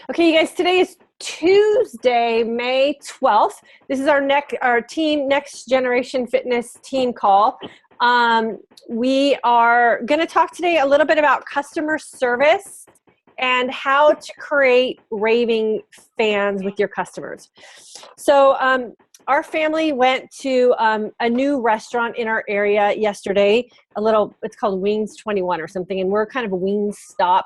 Okay, you guys, today is Tuesday, May 12th. This is our team Next Generation Fitness team call. We are going to talk today a little bit about customer service and how to create raving fans with your customers. So our family went to a new restaurant in our area yesterday, it's called Wings 21 or something, and we're kind of a Wingstop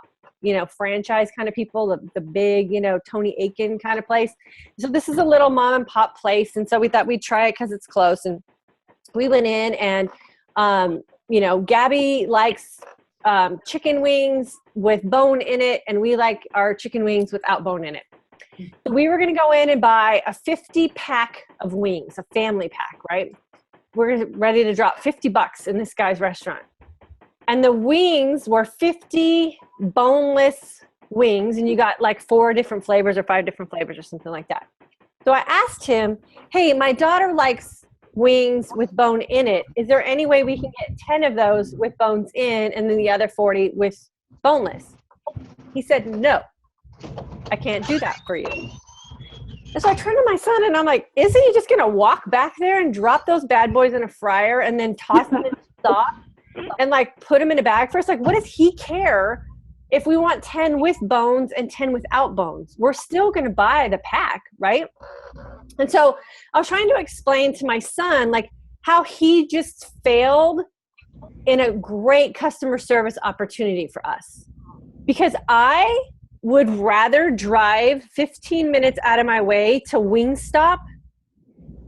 franchise kind of people, the big, Tony Aiken kind of place. So this is a little mom and pop place. And so we thought we'd try it because it's close. And we went in and, Gabby likes chicken wings with bone in it. And we like our chicken wings without bone in it. So we were going to go in and buy a 50 pack of wings, a family pack, right? We're ready to drop $50 in this guy's restaurant. And the wings were 50 boneless wings, and you got like 4 different flavors or 5 different flavors or something like that. So I asked him, hey, my daughter likes wings with bone in it. Is there any way we can get 10 of those with bones in and then the other 40 with boneless? He said, no, I can't do that for you. And so I turned to my son and I'm like, isn't he just going to walk back there and drop those bad boys in a fryer and then toss them in the sauce? And put them in a bag first? What does he care if we want 10 with bones and 10 without bones? We're still going to buy the pack, right? And so I was trying to explain to my son, how he just failed in a great customer service opportunity for us. Because I would rather drive 15 minutes out of my way to Wingstop,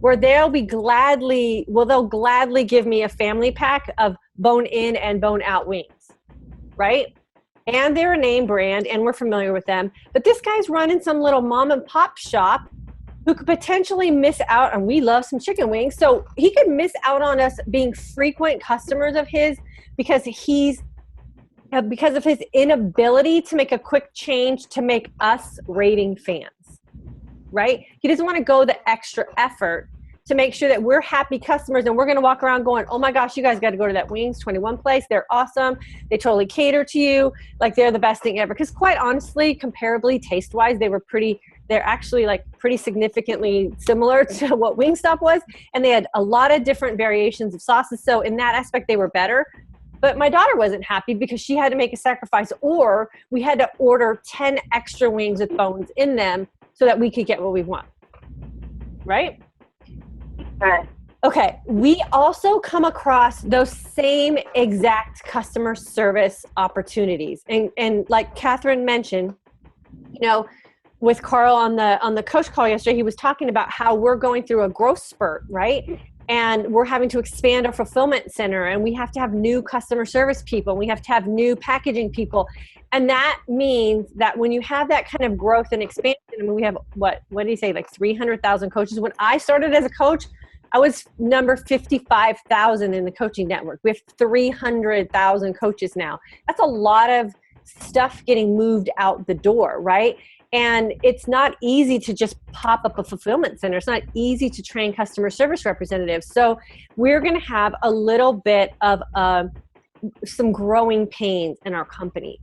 where they'll gladly give me a family pack of bone in and bone out wings, right? And they're a name brand and we're familiar with them. But this guy's running some little mom and pop shop who could potentially miss out on, we love some chicken wings. So he could miss out on us being frequent customers of his because of his inability to make a quick change to make us raving fans, right? He doesn't want to go the extra effort to make sure that we're happy customers and we're going to walk around going, oh my gosh, you guys got to go to that Wings 21 place. They're awesome. They totally cater to you. They're the best thing ever. Because quite honestly, comparably, taste-wise, they're actually pretty significantly similar to what Wingstop was. And they had a lot of different variations of sauces. So in that aspect, they were better. But my daughter wasn't happy because she had to make a sacrifice, or we had to order 10 extra wings with bones in them so that we could get what we want. Right? Right. Okay, we also come across those same exact customer service opportunities. And like Catherine mentioned, with Carl on the coach call yesterday, he was talking about how we're going through a growth spurt, right? And we're having to expand our fulfillment center, and we have to have new customer service people. We have to have new packaging people. And that means that when you have that kind of growth and expansion, we have, what did he say, 300,000 coaches. When I started as a coach, I was number 55,000 in the coaching network. We have 300,000 coaches now. That's a lot of stuff getting moved out the door, right? And it's not easy to just pop up a fulfillment center. It's not easy to train customer service representatives. So we're going to have a little bit of some growing pains in our company.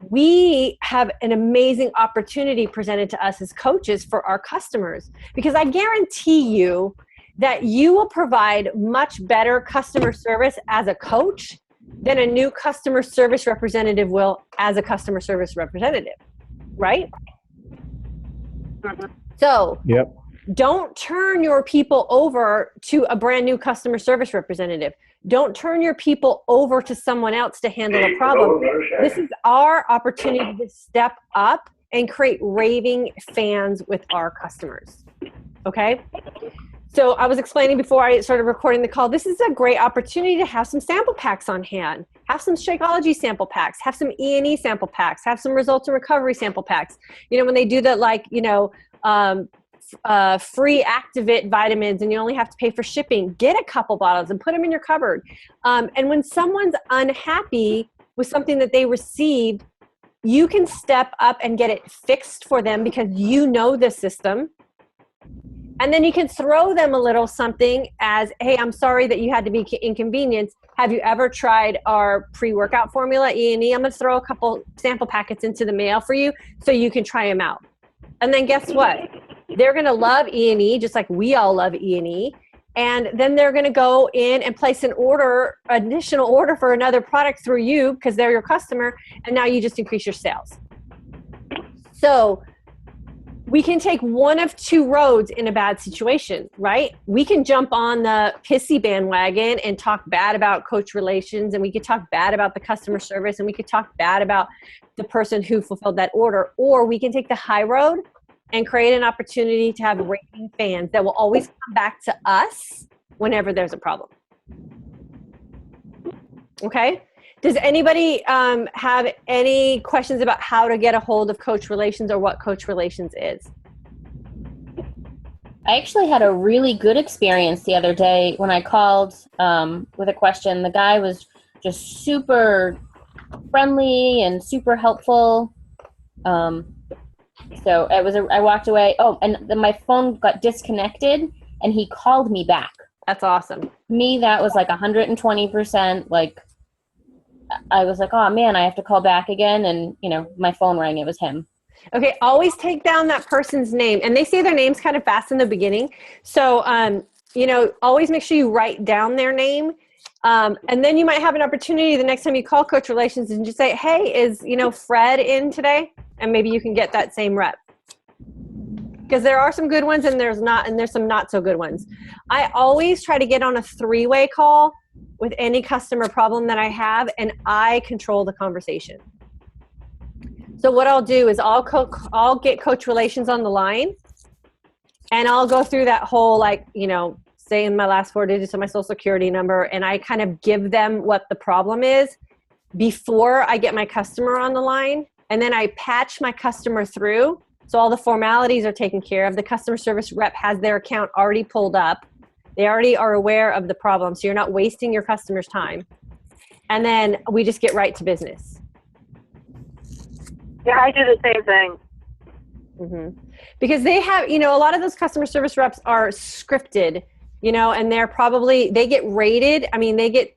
We have an amazing opportunity presented to us as coaches for our customers, because I guarantee you that you will provide much better customer service as a coach than a new customer service representative will as a customer service representative, right? So yep. Don't turn your people over to a brand new customer service representative. Don't turn your people over to someone else to handle a problem. This is our opportunity to step up and create raving fans with our customers, okay? So I was explaining before I started recording the call, this is a great opportunity to have some sample packs on hand. Have some Shakeology sample packs. Have some E&E sample packs. Have some Results in Recovery sample packs. When they do the free Activit vitamins and you only have to pay for shipping, get a couple bottles and put them in your cupboard. And when someone's unhappy with something that they received, you can step up and get it fixed for them because you know the system. And then you can throw them a little something as, hey, I'm sorry that you had to be inconvenienced. Have you ever tried our pre-workout formula, E&E? I'm going to throw a couple sample packets into the mail for you so you can try them out. And then guess what? They're going to love E&E just like we all love E&E. And then they're going to go in and place an additional order for another product through you because they're your customer. And now you just increase your sales. So we can take one of two roads in a bad situation, right? We can jump on the pissy bandwagon and talk bad about coach relations, and we could talk bad about the customer service, and we could talk bad about the person who fulfilled that order. Or we can take the high road and create an opportunity to have raving fans that will always come back to us whenever there's a problem. Okay? Does anybody have any questions about how to get a hold of Coach Relations or what Coach Relations is? I actually had a really good experience the other day when I called with a question. The guy was just super friendly and super helpful. So I walked away. Oh, and then my phone got disconnected and he called me back. That's awesome. To me, that was like 120%. Like, I was like, oh man, I have to call back again. And, my phone rang. It was him. Okay. Always take down that person's name. And they say their names kind of fast in the beginning. So, always make sure you write down their name. And then you might have an opportunity the next time you call Coach Relations and just say, hey, is, Fred in today? And maybe you can get that same rep. Because there are some good ones and there's some not so good ones. I always try to get on a 3-way call with any customer problem that I have, and I control the conversation. So what I'll do is I'll get Coach Relations on the line, and I'll go through that whole, saying my last 4 digits of my social security number, and I kind of give them what the problem is before I get my customer on the line. And then I patch my customer through. So all the formalities are taken care of. The customer service rep has their account already pulled up. They already are aware of the problem. So you're not wasting your customer's time. And then we just get right to business. Yeah, I do the same thing. Mm-hmm. Because they have, a lot of those customer service reps are scripted, and they get rated. I mean, they get,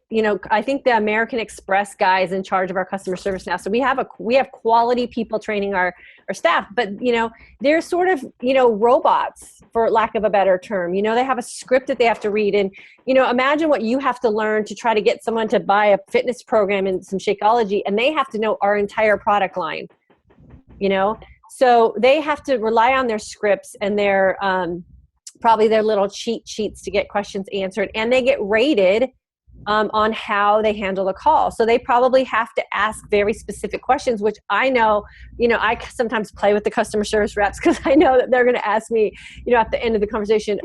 I think the American Express guy is in charge of our customer service now. So we have quality people training our staff, but, they're sort of, robots, for lack of a better term. They have a script that they have to read. And, imagine what you have to learn to try to get someone to buy a fitness program and some Shakeology, and they have to know our entire product line, So they have to rely on their scripts and their, probably their little cheat sheets to get questions answered, and they get rated on how they handle the call. So they probably have to ask very specific questions, which I know, I sometimes play with the customer service reps because I know that they're going to ask me, at the end of the conversation,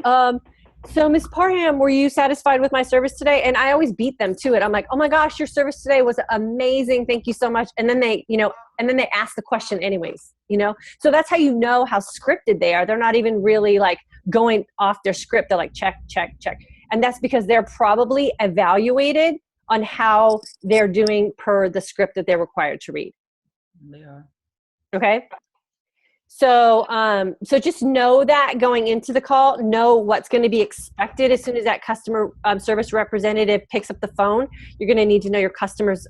so Ms. Parham, were you satisfied with my service today? And I always beat them to it. I'm like, oh my gosh, your service today was amazing. Thank you so much. And then they, they ask the question anyways, so that's how you know how scripted they are. They're not even really going off their script. They're like, check, check, check. And that's because they're probably evaluated on how they're doing per the script that they're required to read. They are. Okay. So, so just know that going into the call, know what's going to be expected as soon as that customer service representative picks up the phone. You're going to need to know your customer's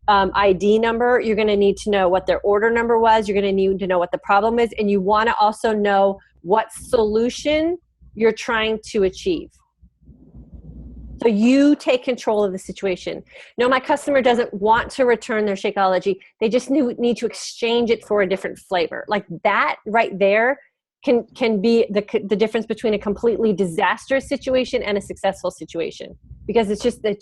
ID number. You're going to need to know what their order number was. You're going to need to know what the problem is. And you want to also know what solution you're trying to achieve. So you take control of the situation. No, my customer doesn't want to return their Shakeology. They just need to exchange it for a different flavor. Like that right there can be the difference between a completely disastrous situation and a successful situation, because it's just the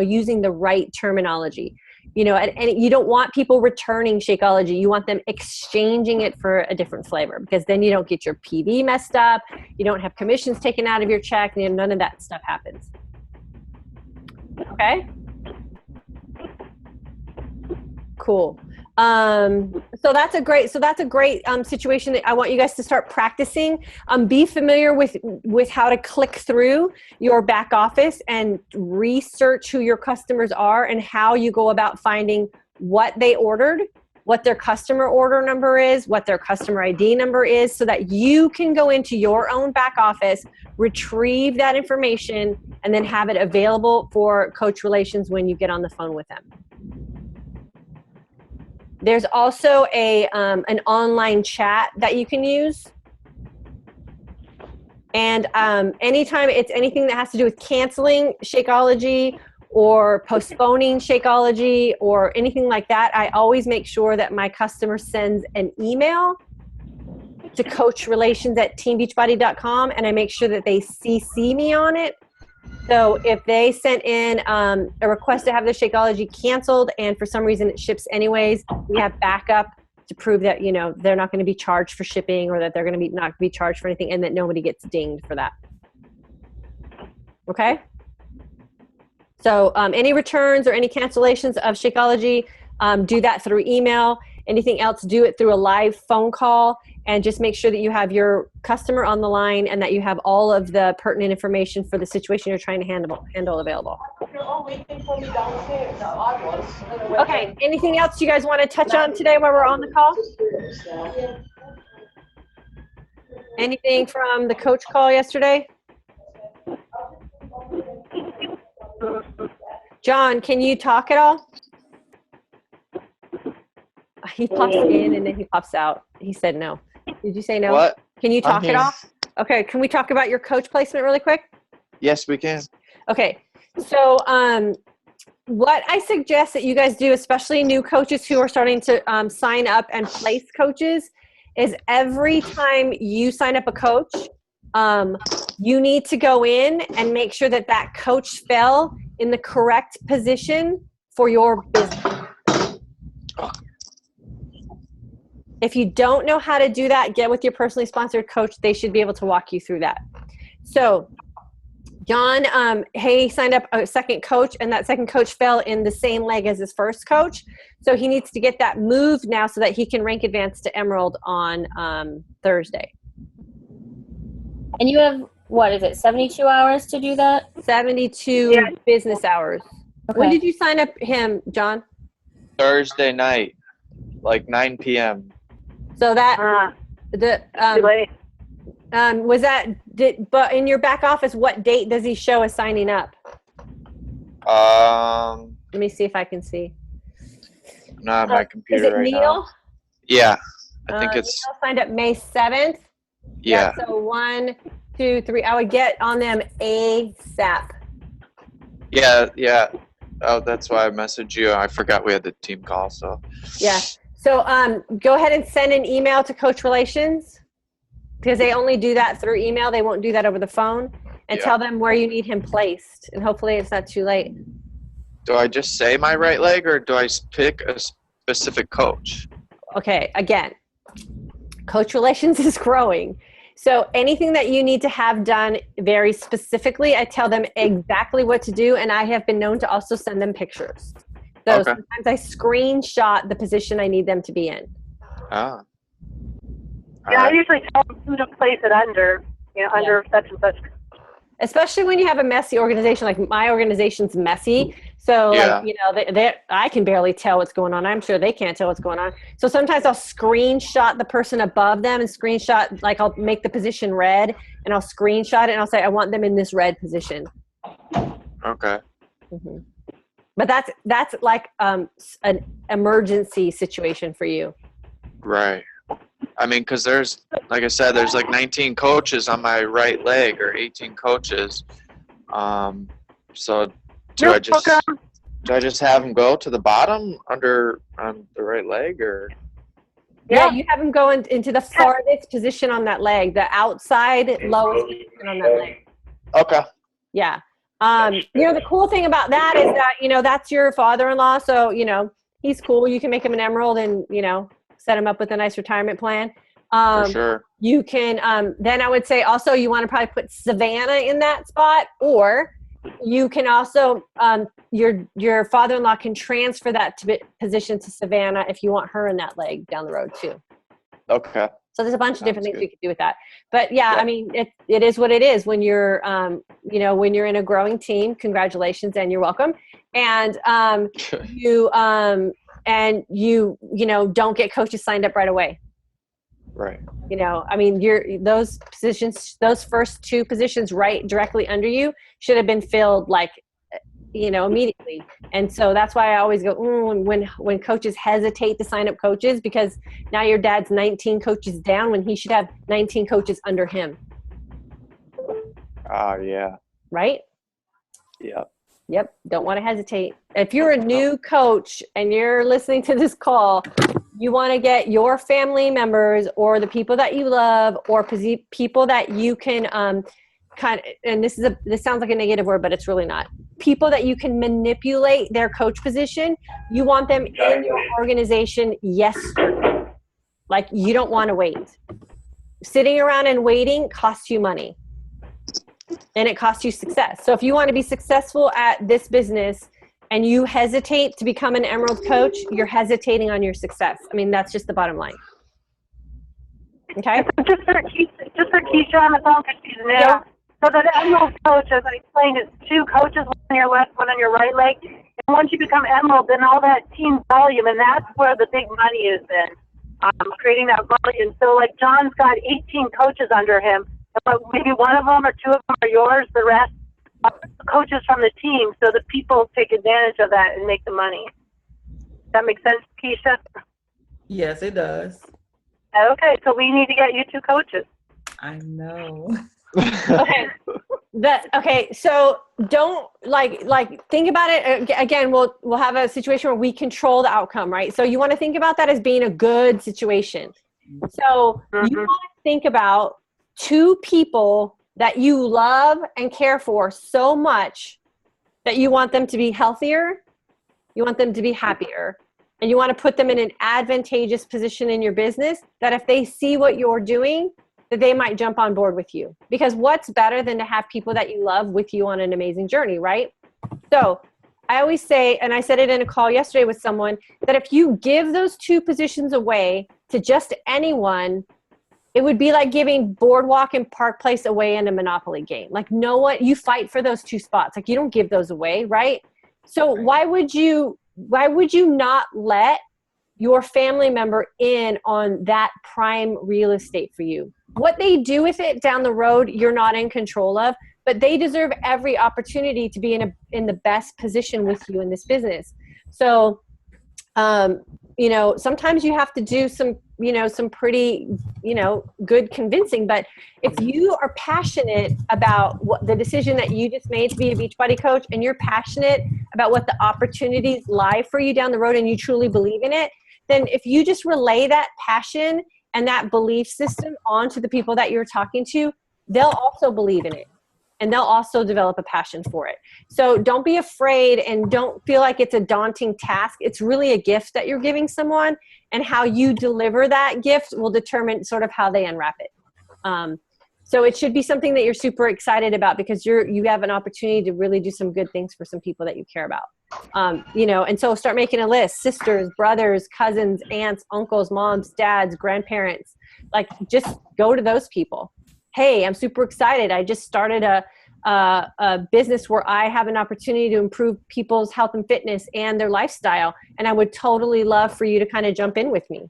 using the right terminology. And you don't want people returning Shakeology. You want them exchanging it for a different flavor, because then you don't get your PV messed up. You don't have commissions taken out of your check. And none of that stuff happens. Okay. Cool. So that's a great situation that I want you guys to start practicing. Be familiar with how to click through your back office and research who your customers are and how you go about finding what they ordered, what their customer order number is, what their customer ID number is, so that you can go into your own back office, retrieve that information, and then have it available for Coach Relations when you get on the phone with them. There's also an online chat that you can use. And anytime it's anything that has to do with canceling Shakeology or postponing Shakeology or anything like that, I always make sure that my customer sends an email to coachrelations@teambeachbody.com, and I make sure that they CC me on it. So if they sent in a request to have the Shakeology canceled and for some reason it ships anyways, we have backup to prove that, you know, they're not going to be charged for shipping, or that they're going to not be charged for anything, and that nobody gets dinged for that. Okay? So any returns or any cancellations of Shakeology, do that through email. Anything else, do it through a live phone call, and just make sure that you have your customer on the line and that you have all of the pertinent information for the situation you're trying to handle available. Okay, anything else you guys want to touch on today while we're on the call? Anything from the coach call yesterday? John, can you talk at all? He pops in and then he pops out. He said no. Did you say no? What? Can you talk I'm at here. all? Okay, can we talk about your coach placement really quick? Yes, we can. Okay, so what I suggest that you guys do, especially new coaches who are starting to sign up and place coaches, is every time you sign up a coach, you need to go in and make sure that that coach fell in the correct position for your business. If you don't know how to do that, get with your personally sponsored coach. They should be able to walk you through that. So John, he signed up a second coach, and that second coach fell in the same leg as his first coach. So he needs to get that moved now so that he can rank advance to Emerald on Thursday. And you have, what is it, 72 hours to do that? 72 Yeah. business hours. Okay. When did you sign up him, John? Thursday night, like 9 p.m. So that Too late. was that. But in your back office, what date does he show as signing up? Let me see if I can see. Not on my Is computer it right Neil? now. Yeah, I think it's Neil signed up May 7th. yeah. So 1, 2, 3. I would get on them ASAP. Yeah. Oh, that's why I messaged you. I forgot we had the team call. So Yeah. So go ahead and send an email to Coach Relations, because they only do that through email. They won't do that over the phone. And Yeah. tell them where you need him placed. And hopefully it's not too late. do I just say my right leg, or do I pick a specific coach? Okay, again, Coach Relations is growing. So anything that you need to have done very specifically, I tell them exactly what to do, and I have been known to also send them pictures. So Okay. sometimes I screenshot the position I need them to be in. Ah. Yeah, I Alright. usually tell them who to place it under, under such and such. Especially when you have a messy organization, like my organization's messy. So, Yeah. I can barely tell what's going on. I'm sure they can't tell what's going on. So sometimes I'll screenshot the person above them and screenshot, like I'll make the position red and I'll screenshot it and I'll say, I want them in this red position. Okay. Mm-hmm. But that's like an emergency situation for you. Right. I mean, because there's, like I said, there's like 19 coaches on my right leg, or 18 coaches. So do I just have them go to the bottom on the right leg, or? Yeah, you have them go into the farthest position on that leg, the outside lowest position on that leg. Okay. Yeah. The cool thing about that is that, that's your father-in-law. So, he's cool. You can make him an Emerald and, set him up with a nice retirement plan. For sure. You can, then I would say also you want to probably put Savannah in that spot, or you can also, your father-in-law can transfer that position to Savannah if you want her in that leg down the road too. Okay. So there's a bunch of different Sounds things good. you could do with that. But yeah, Yeah. I mean, it is what it is when you're, when you're in a growing team. Congratulations and you're welcome. And and you don't get coaches signed up right away. Right. I mean, those positions, those first 2 positions right directly under you should have been filled like, immediately. And so that's why I always go, when coaches hesitate to sign up coaches, because now your dad's 19 coaches down when he should have 19 coaches under him. Yeah. Right? Yeah. Yep. Don't want to hesitate. If you're a new coach and you're listening to this call, you want to get your family members or the people that you love or people that you can and this sounds like a negative word, but it's really not. People that you can manipulate their coach position. You want them in your organization yesterday. Like, you don't want to wait. Sitting around and waiting costs you money. And it costs you success. So if you want to be successful at this business and you hesitate to become an Emerald coach, you're hesitating on your success. I mean, that's just the bottom line. Okay? Just for Keisha on the phone, because she's new. Yeah. So the Emerald coach, as I explained, is 2 coaches, one on your left, one on your right leg. And once you become Emerald, then all that team volume, and that's where the big money is then, creating that volume. So like John's got 18 coaches under him. But maybe one of them or 2 of them are yours. The rest are coaches from the team. So the people take advantage of that and make the money. Does that make sense, Keisha? Yes, it does. Okay, so we need to get you 2 coaches. I know. Okay. So don't think about it again. We'll have a situation where we control the outcome, right? So you want to think about that as being a good situation. So you want to think about 2 people that you love and care for so much that you want them to be healthier, you want them to be happier, and you want to put them in an advantageous position in your business that if they see what you're doing, that they might jump on board with you. Because what's better than to have people that you love with you on an amazing journey, right? So I always say, and I said it in a call yesterday with someone, that if you give those 2 positions away to just anyone, it would be like giving Boardwalk and Park Place away in a Monopoly game. Like, you fight for those 2 spots. Like, you don't give those away, right? So why would you not let your family member in on that prime real estate for you? What they do with it down the road, you're not in control of, but they deserve every opportunity to be in the best position with you in this business. So, sometimes you have to do some pretty, good convincing, but if you are passionate about what the decision that you just made to be a Beachbody coach, and you're passionate about what the opportunities lie for you down the road, and you truly believe in it, then if you just relay that passion and that belief system onto the people that you're talking to, they'll also believe in it. And they'll also develop a passion for it. So don't be afraid and don't feel like it's a daunting task. It's really a gift that you're giving someone, and how you deliver that gift will determine sort of how they unwrap it. So it should be something that you're super excited about, because you have an opportunity to really do some good things for some people that you care about. And so start making a list: sisters, brothers, cousins, aunts, uncles, moms, dads, grandparents. Like, just go to those people. Hey, I'm super excited. I just started a business where I have an opportunity to improve people's health and fitness and their lifestyle. And I would totally love for you to kind of jump in with me.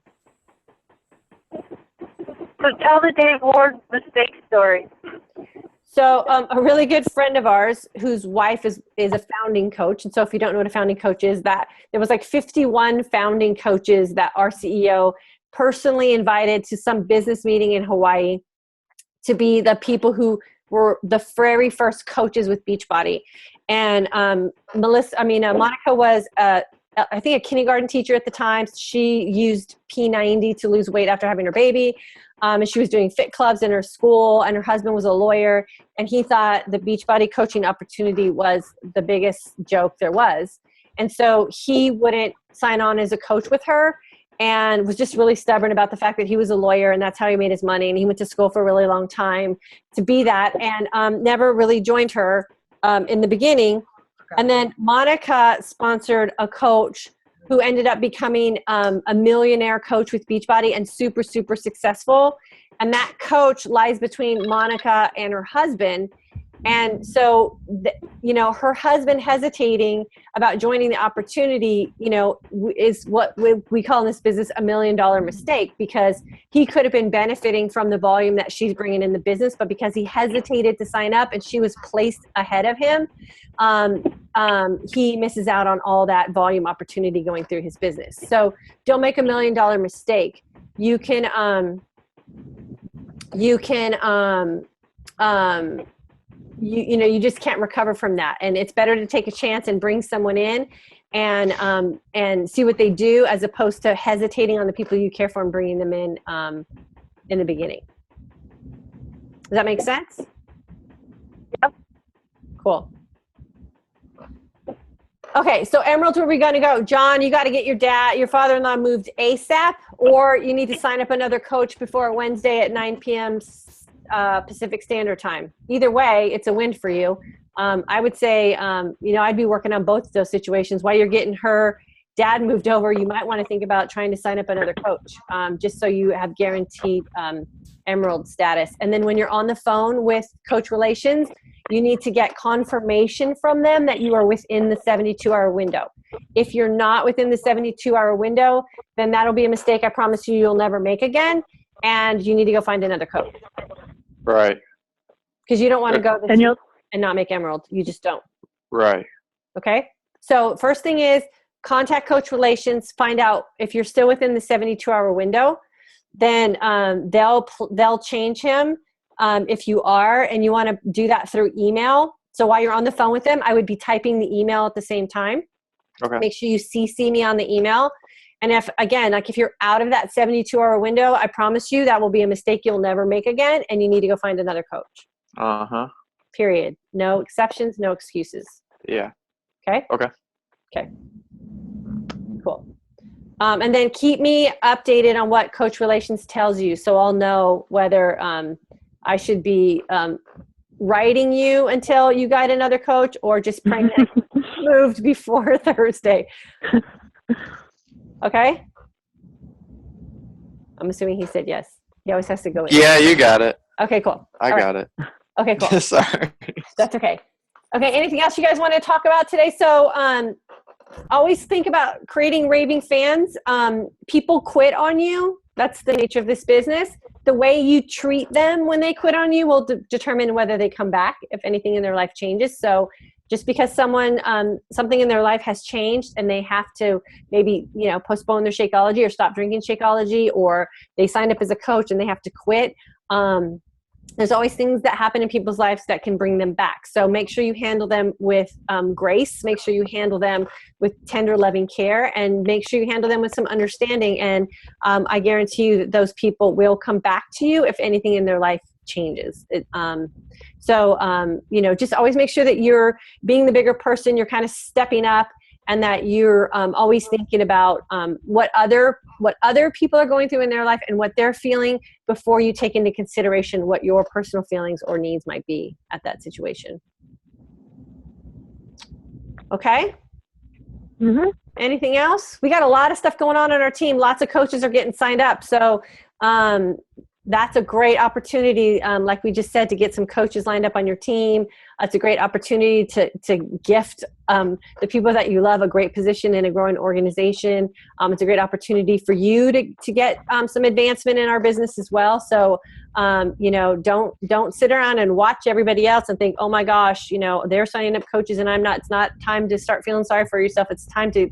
So tell the Dave Ward mistake story. So a really good friend of ours whose wife is a founding coach. And so if you don't know what a founding coach is, that there was like 51 founding coaches that our CEO personally invited to some business meeting in Hawaii to be the people who were the very first coaches with Beachbody. And Monica was, I think, a kindergarten teacher at the time. She used P90 to lose weight after having her baby. And she was doing fit clubs in her school, and her husband was a lawyer. And he thought the Beachbody coaching opportunity was the biggest joke there was. And so he wouldn't sign on as a coach with her, and was just really stubborn about the fact that he was a lawyer and that's how he made his money. And he went to school for a really long time to be that, and never really joined her in the beginning. And then Monica sponsored a coach who ended up becoming a millionaire coach with Beachbody and super, super successful. And that coach lies between Monica and her husband. And so, you know, her husband hesitating about joining the opportunity, you know, is what we call in this business $1 million mistake, because he could have been benefiting from the volume that she's bringing in the business, but because he hesitated to sign up and she was placed ahead of him, he misses out on all that volume opportunity going through his business. So don't make $1 million mistake. You know, you just can't recover from that. And it's better to take a chance and bring someone in and see what they do, as opposed to hesitating on the people you care for and bringing them in the beginning. Does that make sense? Yep. Cool. Okay, so Emerald, where are we going to go? John, you got to get your father-in-law moved ASAP, or you need to sign up another coach before Wednesday at 9 p.m. Pacific Standard Time. Either way, it's a win for you. I would say, you know, I'd be working on both of those situations. While you're getting her dad moved over, you might want to think about trying to sign up another coach, just so you have guaranteed Emerald status. And then when you're on the phone with Coach Relations, you need to get confirmation from them that you are within the 72-hour window. If you're not within the 72-hour window, then that'll be a mistake I promise you'll never make again, and you need to go find another coach. Right. Because you don't want to go And you'll and not make Emerald. You just don't. Right. Okay? So first thing is contact Coach Relations, find out if you're still within the 72-hour window. Then they'll change him if you are, and you want to do that through email. So while you're on the phone with them, I would be typing the email at the same time. Okay. Make sure you CC me on the email. And if you're out of that 72-hour window, I promise you that will be a mistake you'll never make again, and you need to go find another coach. Uh-huh. Period. No exceptions, no excuses. Yeah. Okay? Okay. Okay. Cool. And then keep me updated on what Coach Relations tells you, so I'll know whether I should be writing you until you guide another coach, or just praying that it's moved before Thursday. Okay? I'm assuming he said yes. He always has to go in. Yeah, you got it. Okay, cool. I All got it. Okay, cool. Sorry. That's okay. Okay, anything else you guys want to talk about today? So always think about creating raving fans. People quit on you. That's the nature of this business. The way you treat them when they quit on you will determine whether they come back, if anything in their life changes. So just because something in their life has changed and they have to maybe, you know, postpone their Shakeology or stop drinking Shakeology, or they signed up as a coach and they have to quit, there's always things that happen in people's lives that can bring them back. So make sure you handle them with grace. Make sure you handle them with tender, loving care, and make sure you handle them with some understanding. And I guarantee you that those people will come back to you if anything in their life changes. You know, just always make sure that you're being the bigger person, you're kind of stepping up, and that you're always thinking about what other people are going through in their life and what they're feeling before you take into consideration what your personal feelings or needs might be at that situation. Okay? Mm-hmm. Anything else? We got a lot of stuff going on our team. Lots of coaches are getting signed up. So that's a great opportunity, like we just said, to get some coaches lined up on your team. It's a great opportunity to gift the people that you love a great position in a growing organization. It's a great opportunity for you to get some advancement in our business as well. So, you know, don't sit around and watch everybody else and think, oh my gosh, you know, they're signing up coaches and I'm not. It's not time to start feeling sorry for yourself. It's time to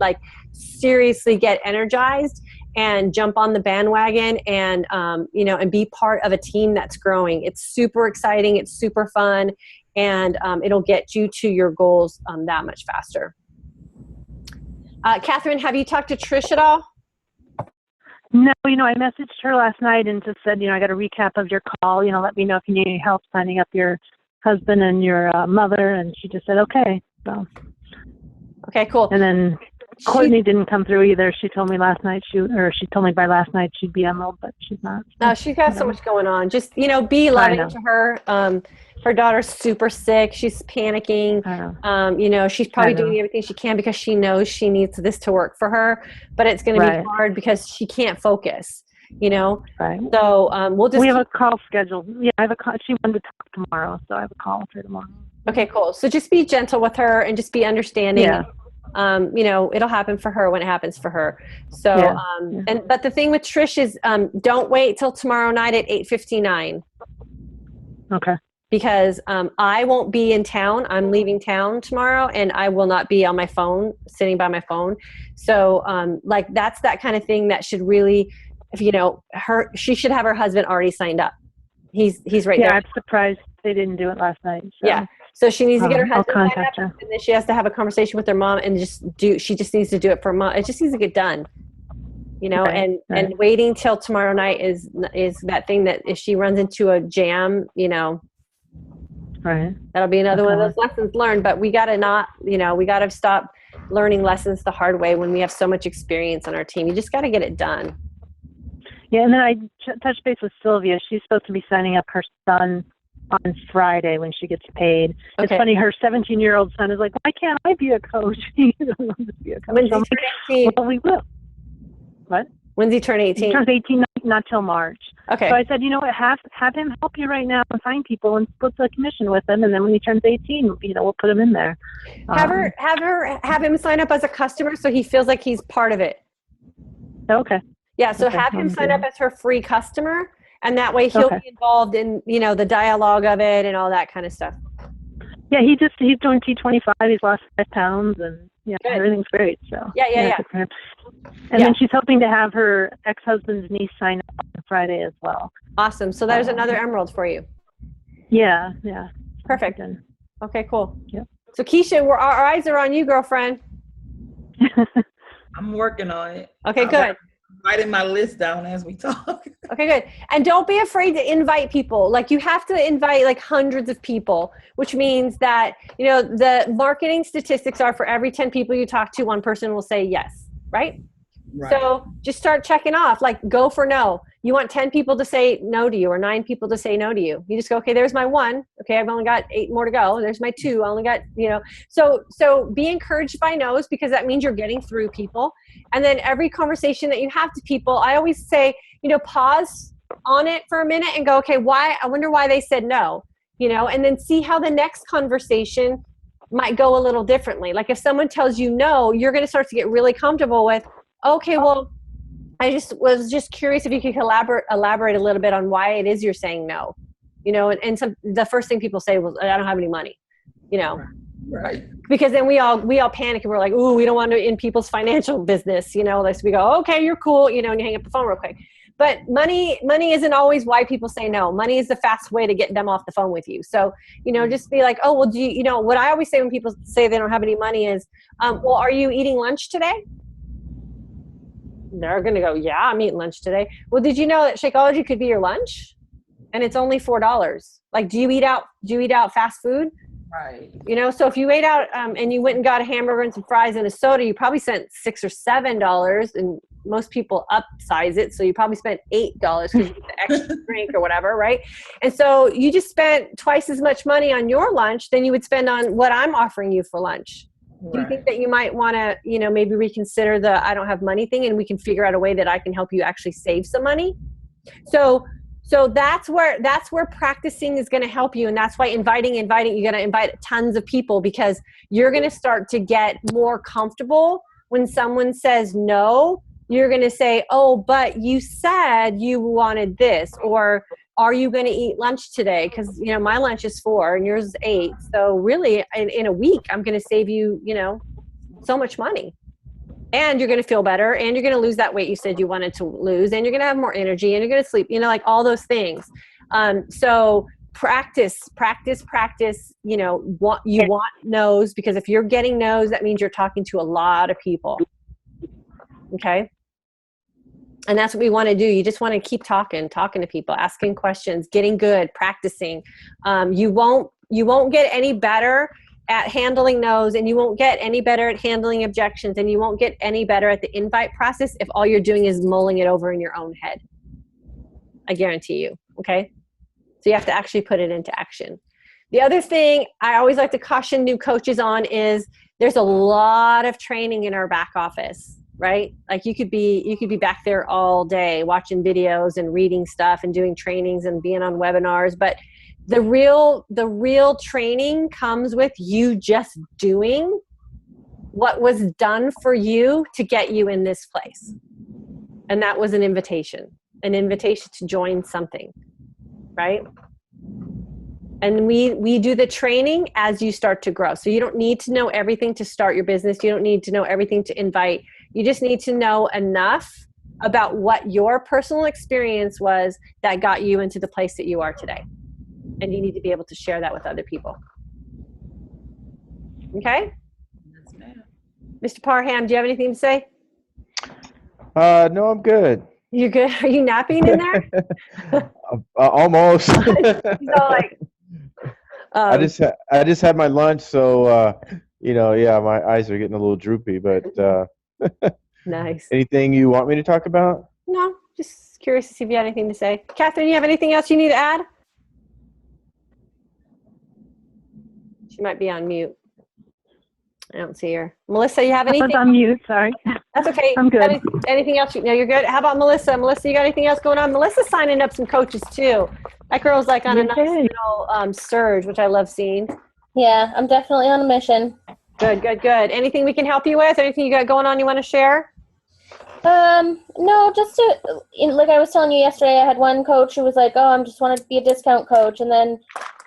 seriously get energized and jump on the bandwagon and, you know, and be part of a team that's growing. It's super exciting. It's super fun. And it'll get you to your goals that much faster. Catherine, have you talked to Trish at all? No, you know, I messaged her last night and just said, you know, I got a recap of your call. You know, let me know if you need any help signing up your husband and your mother. And she just said, okay. So. Okay, cool. And then Courtney didn't come through either. She told me last night she told me by last night she'd be Emerald, but she's not. No, she's got so much going on. Just, you know, be loving to her. Her daughter's super sick. She's panicking. You know, she's probably doing everything she can because she knows she needs this to work for her, but it's going to be hard because she can't focus. you know? Right. So we'll just We have a call scheduled. Yeah, I have a call. She wanted to talk tomorrow, so I have a call with her tomorrow. okay, cool. So just be gentle with her and just be understanding. Yeah. You know, it'll happen for her when it happens for her. So, Yeah. but the thing with Trish is, don't wait till tomorrow night at 8:59 Okay. because I won't be in town. I'm leaving town tomorrow, and I will not be on my phone, sitting by my phone. So, like that's that kind of thing that should really, if you know, she should have her husband already signed up. He's right Yeah, there. I'm surprised they didn't do it last night. So. Yeah. So she needs to get her I'll husband signed up, contact her. and then she has to have a conversation with her mom and she just needs to do it for a month. It just needs to get done, you know, Right, and waiting till tomorrow night is that thing that if she runs into a jam, you know, Right. that'll be another one of Okay. those lessons learned, but we got to we got to stop learning lessons the hard way when we have so much experience on our team. You just got to get it done. Yeah, and then I touched base with Sylvia. She's supposed to be signing up her son on Friday when she gets paid. It's Okay. funny, her 17-year-old son is like, why can't I be a coach? He doesn't want to be a coach. When's he I'm turn like, 18? well, we will. What? When's he turn He 18? turns 18 not till March. Okay. So I said, you know what, have him help you right now and find people and split the commission with him, and then when he turns 18, you know, we'll put him in there. Have him sign up as a customer so he feels like he's part of it. Okay. Yeah, so Okay, have him I'm sign good. up as her free customer, and that way he'll Okay. be involved in, you know, the dialogue of it and all that kind of stuff. Yeah, he's doing T25. He's lost 5 pounds, and yeah, Good. everything's great. So Yeah. good for him. And then she's hoping to have her ex-husband's niece sign up on Friday as well. Awesome. So there's another emerald for you. Yeah. Perfect. Good. Okay, cool. Yep. So Keisha, our eyes are on you, girlfriend. I'm working on it. Okay, I'm good. writing my list down as we talk. Okay, good. And don't be afraid to invite people. Like you have to invite like hundreds of people, which means that, you know, the marketing statistics are for every 10 people you talk to, one person will say yes, right? Right. So just start checking off, like go for no. You want 10 people to say no to you or 9 people to say no to you. You just go, okay, there's my 1. Okay, I've only got 8 more to go. There's my 2. I only got, you know. So be encouraged by no's because that means you're getting through people. And then every conversation that you have to people, I always say, you know, pause on it for a minute and go, okay, why? I wonder why they said no, you know, and then see how the next conversation might go a little differently. Like if someone tells you no, you're going to start to get really comfortable with, okay, well, I was just curious if you could elaborate a little bit on why it is you're saying no, you know, and the first thing people say was, I don't have any money, you know, Right. because then we all panic and we're like, ooh, we don't want to in people's financial business, you know, like we go, okay, you're cool, you know, and you hang up the phone real quick. But money isn't always why people say no. Money is the fast way to get them off the phone with you. So, you know, just be like, oh, well, do you know, what I always say when people say they don't have any money is, well, are you eating lunch today? They're going to go, yeah, I'm eating lunch today. Well, did you know that Shakeology could be your lunch? And it's only $4. Like, do you eat out fast food? Right. You know, so if you ate out and you went and got a hamburger and some fries and a soda, you probably spent $6 or $7, and most people upsize it. So you probably spent $8 because you get the extra drink or whatever, right? And so you just spent twice as much money on your lunch than you would spend on what I'm offering you for lunch. Do you think that you might want to, you know, maybe reconsider the I don't have money thing, and we can figure out a way that I can help you actually save some money? So that's where practicing is going to help you. And that's why inviting, you're going to invite tons of people because you're going to start to get more comfortable when someone says no. You're going to say, oh, but you said you wanted this, or are you going to eat lunch today? Because, you know, my lunch is 4 and yours is 8. So really in a week, I'm going to save you, you know, so much money. And you're going to feel better, and you're going to lose that weight you said you wanted to lose, and you're going to have more energy, and you're going to sleep, you know, like all those things. So practice, you know, you want no's, because if you're getting no's, that means you're talking to a lot of people. Okay. And that's what we want to do. You just want to keep talking to people, asking questions, getting good, practicing. You won't get any better at handling no's, and you won't get any better at handling objections, and you won't get any better at the invite process if all you're doing is mulling it over in your own head. I guarantee you. Okay. So you have to actually put it into action. The other thing I always like to caution new coaches on is there's a lot of training in our back office. right? Like you could be back there all day watching videos and reading stuff and doing trainings and being on webinars, but the real training comes with you just doing what was done for you to get you in this place. And that was an invitation to join something, right? And we do the training as you start to grow. So you don't need to know everything to start your business. You don't need to know everything to invite. You just need to know enough about what your personal experience was that got you into the place that you are today. And you need to be able to share that with other people. Okay? Yes, ma'am. Mr. Parham, do you have anything to say? No, I'm good. You good? Are you napping in there? Almost. He's all like, I just had my lunch, so yeah, my eyes are getting a little droopy. But nice. anything you want me to talk about? No, just curious to see if you had anything to say. Catherine, you have anything else you need to add? She might be on mute. I don't see her. Melissa, you have I anything? was on mute, sorry. That's okay. I'm good. Anything else? No, you're good. How about Melissa? Melissa, you got anything else going on? Melissa's signing up some coaches too. That girl's like on a nice little surge, which I love seeing. Yeah, I'm definitely on a mission. Good. Anything we can help you with? Anything you got going on you want to share? No, just like I was telling you yesterday, I had one coach who was like, oh, I just want to be a discount coach. And then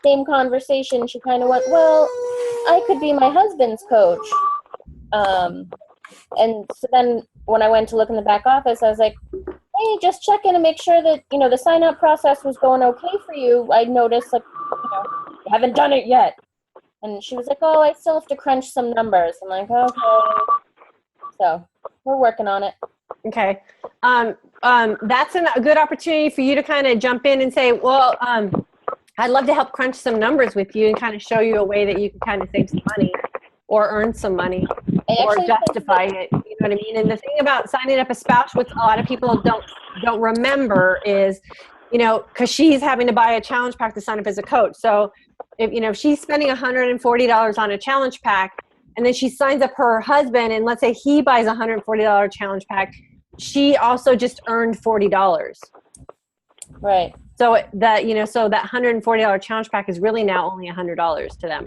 same conversation, she kind of went, well, I could be my husband's coach. And so then when I went to look in the back office, I was like, hey, just check in and make sure that, the sign up process was going okay for you. I noticed, like, you haven't done it yet. And she was like, oh, I still have to crunch some numbers. I'm like, okay. So we're working on it. Okay. That's a good opportunity for you to kind of jump in and say, well, I'd love to help crunch some numbers with you and kind of show you a way that you can kind of save some money or earn some money or justify it. You know what I mean? And the thing about signing up a spouse, which a lot of people don't remember is, because she's having to buy a challenge pack to sign up as a coach. So if she's spending $140 on a challenge pack, and then she signs up her husband, and let's say he buys a $140 challenge pack, she also just earned $40. Right. So that $140 challenge pack is really now only $100 to them.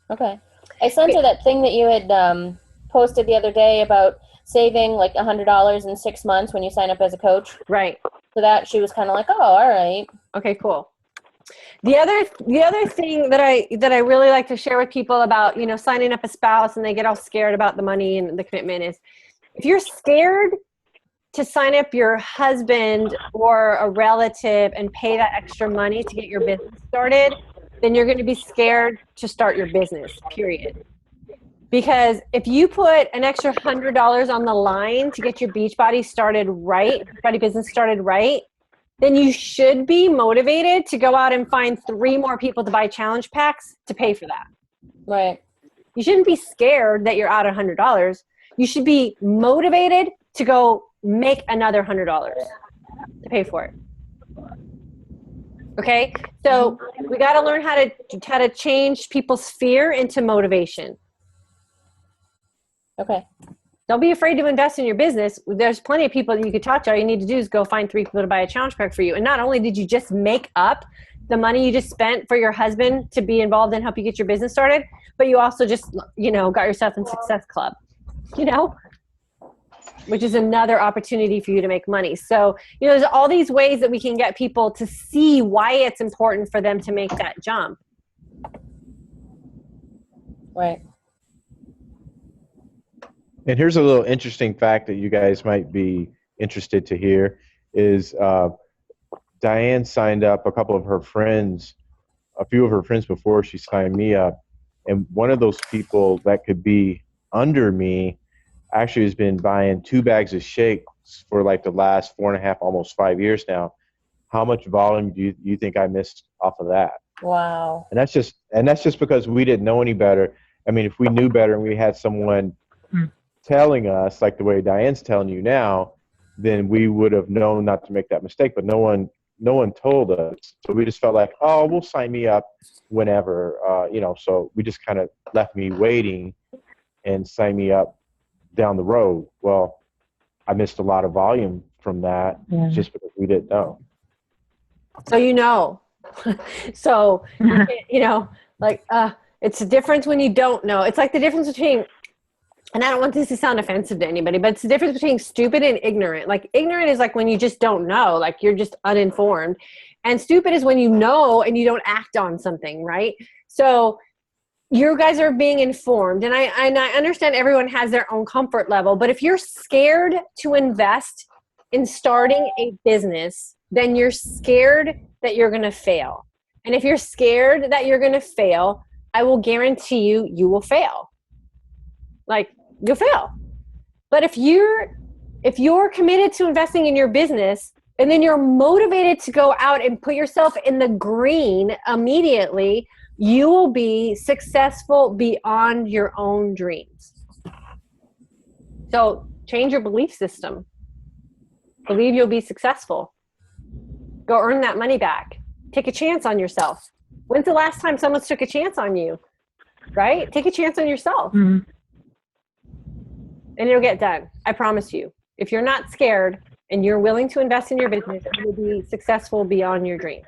Okay. I sent her that thing that you had posted the other day about saving like $100 in 6 months when you sign up as a coach. Right. So that she was kind of like, oh, all right. Okay, cool. The other thing that I really like to share with people about, signing up a spouse and they get all scared about the money and the commitment is, if you're scared to sign up your husband or a relative and pay that extra money to get your business started, then you're going to be scared to start your business, period. Because if you put an extra $100 on the line to get your Beachbody business started right, then you should be motivated to go out and find 3 more people to buy challenge packs to pay for that. Right. You shouldn't be scared that you're out $100. You should be motivated to go make another $100 to pay for it. Okay? So we got to learn how to change people's fear into motivation. Okay. Don't be afraid to invest in your business. There's plenty of people that you could talk to. All you need to do is go find 3 people to buy a challenge pack for you. And not only did you just make up the money you just spent for your husband to be involved and help you get your business started, but you also just, got yourself in Success Club, which is another opportunity for you to make money. So, there's all these ways that we can get people to see why it's important for them to make that jump. Right. And here's a little interesting fact that you guys might be interested to hear is Diane signed up a few of her friends before she signed me up. And one of those people that could be under me actually has been buying 2 bags of shakes for like the last 4.5, almost 5 years now. How much volume do you think I missed off of that? Wow. And that's just because we didn't know any better. I mean, if we knew better and we had someone telling us, like the way Diane's telling you now, then we would have known not to make that mistake. But no one told us. So we just felt like, oh, we'll sign me up whenever, so we just kind of left me waiting and signed me up down the road. Well, I missed a lot of volume from that just because we didn't know. So you know. So you can't, like it's the difference when you don't know. It's like the difference between, and I don't want this to sound offensive to anybody, but it's the difference between stupid and ignorant. Like ignorant is like when you just don't know, like you're just uninformed. And stupid is when you know and you don't act on something, right? So you guys are being informed, and I understand everyone has their own comfort level, but if you're scared to invest in starting a business, then you're scared that you're going to fail. And if you're scared that you're going to fail, I will guarantee you will fail. Like, you'll fail. But if you're committed to investing in your business, and then you're motivated to go out and put yourself in the green immediately, you will be successful beyond your own dreams. So change your belief system. Believe you'll be successful. Go earn that money back. Take a chance on yourself. When's the last time someone took a chance on you? Right? Take a chance on yourself. Mm-hmm. And it'll get done. I promise you. If you're not scared and you're willing to invest in your business, you will be successful beyond your dreams.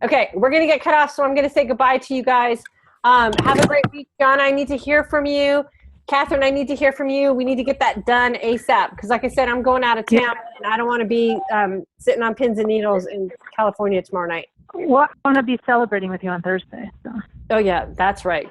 Okay, we're going to get cut off, so I'm going to say goodbye to you guys. Have a great week. John, I need to hear from you. Catherine, I need to hear from you. We need to get that done ASAP because, like I said, I'm going out of town, and I don't want to be sitting on pins and needles in California tomorrow night. Well, I want to be celebrating with you on Thursday. So. Oh, yeah, that's right.